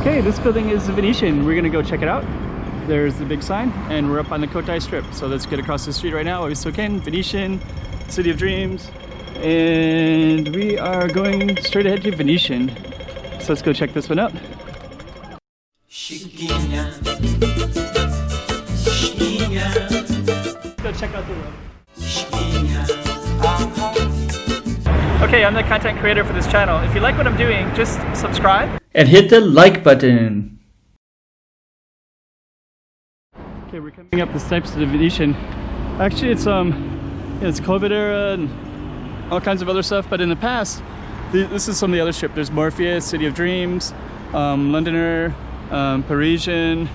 Okay, this building is the Venetian. We're gonna go check it out. There's the big sign, and we're up on the Cotai Strip. So let's get across the street right now while we still can. Venetian, City of Dreams, and we are going straight ahead to Venetian. So let's go check this one out. Chiquinha, Chiquinha. Let's go check out the room. Okay, I'm the content creator for this channel. If you like what I'm doing, just subscribe and hit the like button. Okay, we're coming up the steps to the Venetian. Actually, it's COVID era and all kinds of other stuff. But in the past, this is some of the other strip. There's Morpheus, City of Dreams, Londoner, Parisian.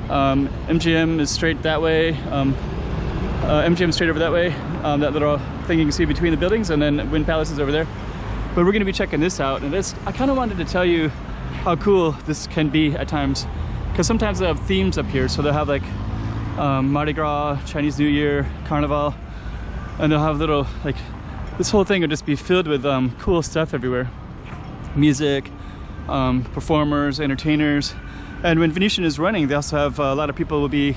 MGM is straight that way. MGM straight over that way. That little thing you can see between the buildings, and then Wind Palace is over there. But we're going to be checking this out, and I kind of wanted to tell you how cool this can be at times, because sometimes they have themes up here. So they'll have like Mardi Gras, Chinese New Year, Carnival, and they'll have little, like, this whole thing will just be filled with cool stuff everywhere. Music, performers, entertainers. And when Venetian is running, they also have a lot of people will be,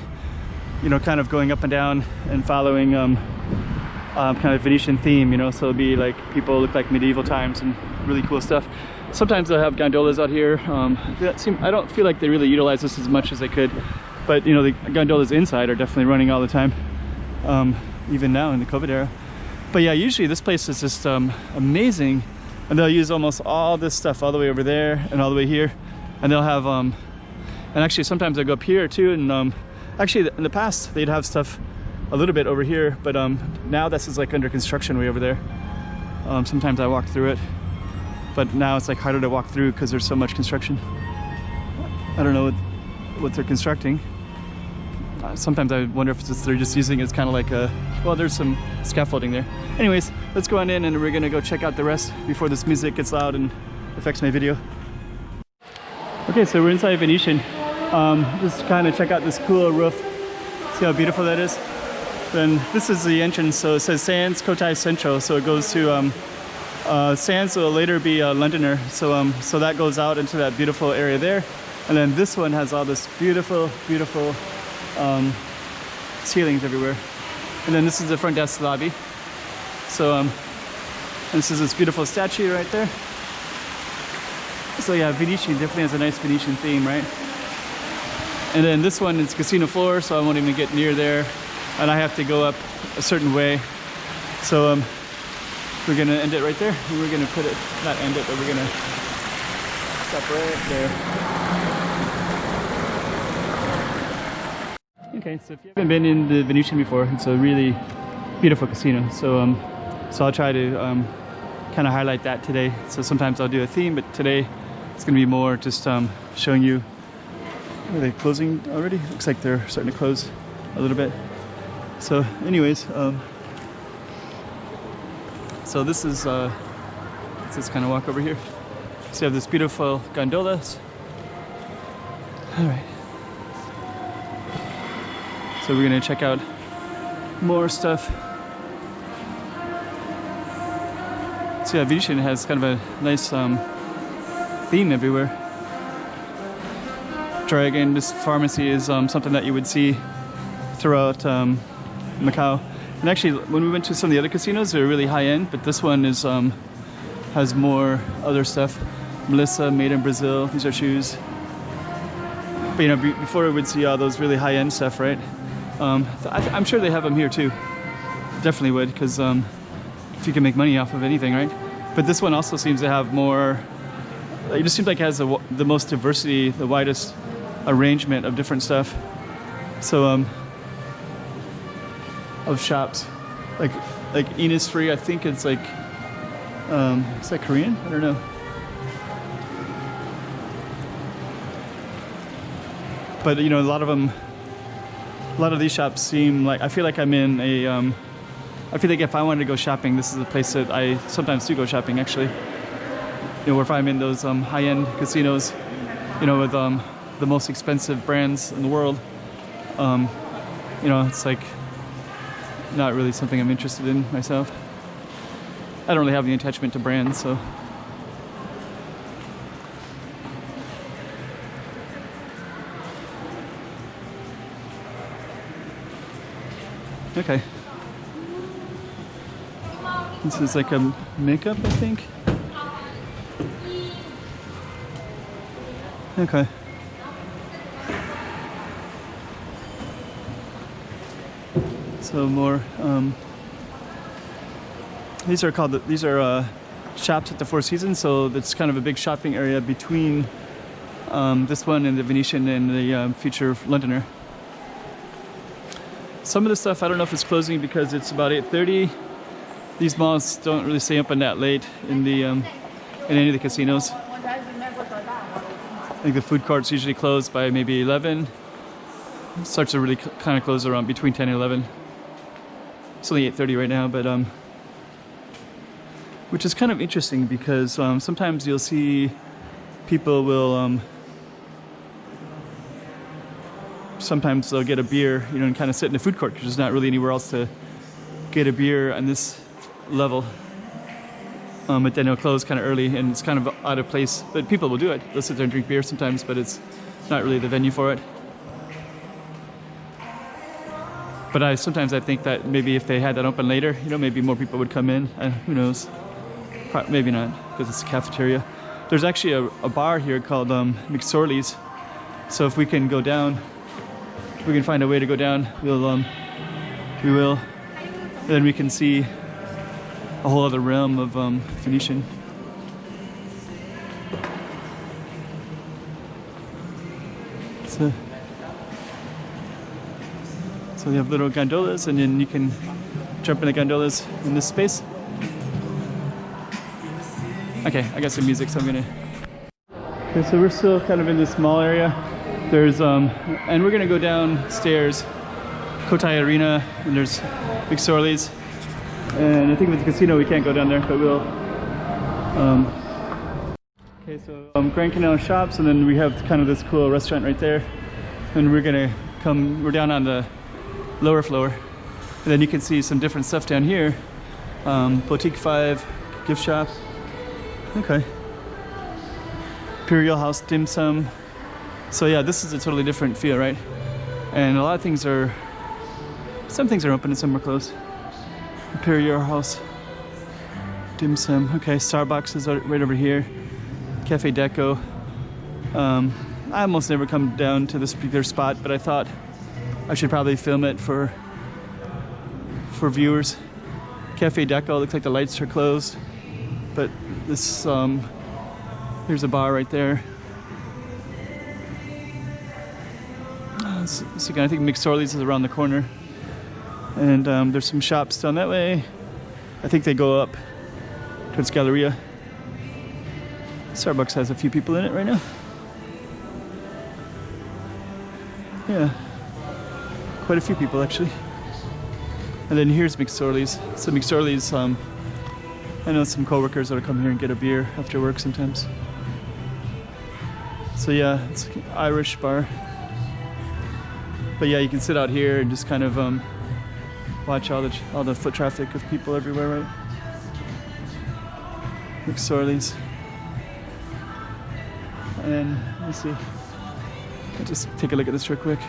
you know, kind of going up and down and following kind of Venetian theme, you know. So it'll be like people look like medieval times and really cool stuff. Sometimes they'll have gondolas out here. I don't feel like they really utilize this as much as they could, but you know, the gondolas inside are definitely running all the time, even now in the COVID era. But yeah, usually this place is just amazing, and they'll use almost all this stuff all the way over there and all the way here, and they'll have and actually sometimes they'll go up here too, and actually in the past they'd have stuff a little bit over here, but now this is like under construction way over there. Sometimes I walk through it, but now it's like harder to walk through because there's so much construction. I don't know what they're constructing. Sometimes I wonder if they're just using it as kind of like a, well, there's some scaffolding there. Anyways, let's go on in and we're gonna go check out the rest before this music gets loud and affects my video. Okay, so we're inside Venetian. Just kind of check out this cool roof. See how beautiful that is? Then this is the entrance, so it says Sands Cotai Central, so it goes to Sands will later be Londoner, so that goes out into that beautiful area there. And then this one has all this beautiful ceilings everywhere. And then this is the front desk lobby. So and this is this beautiful statue right there. So yeah, Venetian definitely has a nice Venetian theme, right? And then this one is casino floor, so I won't even get near there, and I have to go up a certain way. So we're gonna end it right there. We're gonna put it, not end it, but we're gonna stop right there. Okay, so if you haven't been in the Venetian before, it's a really beautiful casino. So I'll try to kind of highlight that today. So sometimes I'll do a theme, but today it's gonna be more just showing you. Are they closing already? Looks like they're starting to close a little bit. So anyways, so this is let's just kind of walk over here. So you have this beautiful gondolas. All right. So we're gonna check out more stuff. So yeah, Venetian has kind of a nice theme everywhere. Dragon, this pharmacy is something that you would see throughout Macau. And actually, when we went to some of the other casinos, they're really high end, but this one is has more other stuff. Melissa, made in Brazil. These are shoes. But you know, before we would see all those really high end stuff, right? I'm sure they have them here too. Definitely would, because if you can make money off of anything, right? But this one also seems to have more. It just seems like it has the most diversity, the widest arrangement of different stuff. So of shops, like Innisfree, I think it's like is that Korean? I don't know. But you know, a lot of these shops seem like, I feel like I'm in a I feel like if I wanted to go shopping, this is a place that I sometimes do go shopping actually. You know, if I'm in those high-end casinos, you know, with the most expensive brands in the world, you know, it's like not really something I'm interested in myself. I don't really have any attachment to brands, so. Okay. This is like a makeup, I think. Okay. So more. These are shops at the Four Seasons. So it's kind of a big shopping area between this one and the Venetian and the future Londoner. Some of the stuff I don't know if it's closing because it's about 8:30. These malls don't really stay open that late in the in any of the casinos. I think the food courts usually close by maybe 11. It starts to really kind of close around between 10 and 11. It's only 8:30 right now, but which is kind of interesting because sometimes you'll see people will sometimes they'll get a beer, you know, and kind of sit in the food court because there's not really anywhere else to get a beer on this level. But then it'll close kind of early and it's kind of out of place. But people will do it. They'll sit there and drink beer sometimes, but it's not really the venue for it. But sometimes I think that maybe if they had that open later, you know, maybe more people would come in. Who knows? Maybe not, because it's a cafeteria. There's actually a bar here called McSorley's. So if we can go down, if we can find a way to go down, we will. Then we can see a whole other realm of Venetian. So they have little gondolas, and then you can jump in the gondolas in this space. Okay, I got some music, so I'm gonna. Okay, so we're still kind of in this mall area. There's and we're gonna go downstairs, Cotai Arena, and there's McSorley's. And I think with the casino we can't go down there, but we'll. Okay, so Grand Canal Shops, and then we have kind of this cool restaurant right there. And we're down on the lower floor. And then you can see some different stuff down here. Boutique 5, gift shop. Okay. Imperial House Dim Sum. So yeah, this is a totally different feel, right? And a lot of things are, some things are open and some are closed. Imperial House Dim Sum. Okay, Starbucks is right over here. Cafe Deco. I almost never come down to this particular spot, but I thought I should probably film it for viewers. Cafe Deco, looks like the lights are closed, but this, here's a bar right there. So again, I think McSorley's is around the corner. And there's some shops down that way. I think they go up towards Galleria. Starbucks has a few people in it right now. Yeah, quite a few people actually. And then here's McSorley's. So McSorley's, I know some coworkers that'll come here and get a beer after work sometimes. So yeah, it's an Irish bar. But yeah, you can sit out here and just kind of watch all the foot traffic of people everywhere, right? McSorley's. And then, let me see. I'll just take a look at this real quick.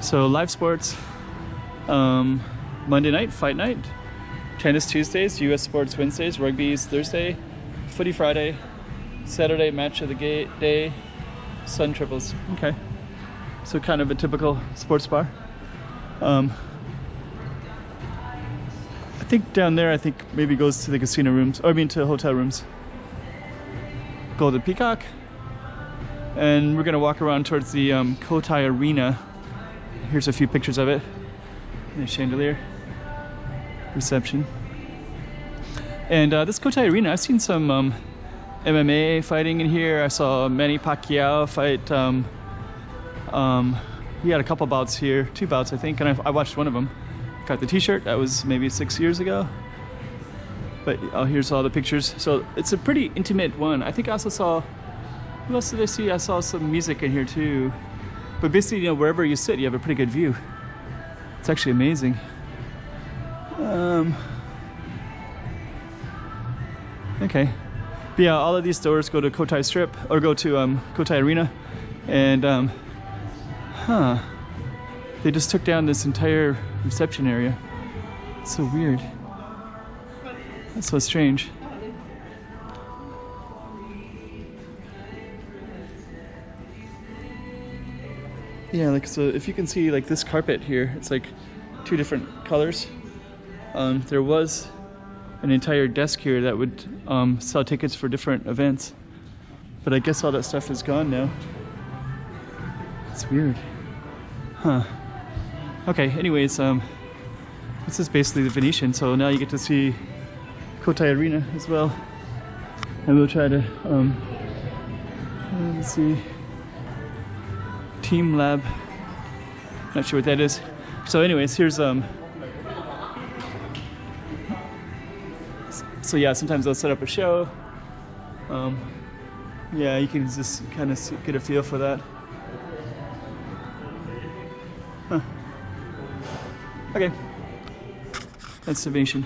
So live sports, Monday night, fight night. Tennis Tuesdays, US Sports Wednesdays, rugby's Thursday, footy Friday, Saturday match of the day, sun triples. Okay. So kind of a typical sports bar. I think down there, I think maybe goes to the casino rooms, or I mean to hotel rooms. Golden Peacock. And we're gonna walk around towards the Cotai Arena. Here's a few pictures of it. The chandelier. Reception. And this Cotai Arena, I've seen some MMA fighting in here. I saw Manny Pacquiao fight. He had a couple bouts here, 2 bouts I think, and I watched one of them. Got the t-shirt, that was maybe 6 years ago. But here's all the pictures. So it's a pretty intimate one. I think I also saw, who else did I see? I saw some music in here too. But basically, you know, wherever you sit, you have a pretty good view. It's actually amazing. Okay. But yeah, all of these stores go to Cotai Strip, or go to Cotai Arena. And, They just took down this entire reception area. It's so weird. That's so strange. Yeah, like, so if you can see, like, this carpet here, it's like 2 different colors. There was an entire desk here that would sell tickets for different events, but I guess all that stuff is gone now. It's weird. Huh. Okay, anyways, this is basically the Venetian, so now you get to see Cotai Arena as well. And we'll try to, let's see, Team Lab. Not sure what that is. So anyways, here's, so yeah, sometimes they'll set up a show. Yeah, you can just kind of get a feel for that. Huh. Okay, that's the Venetian.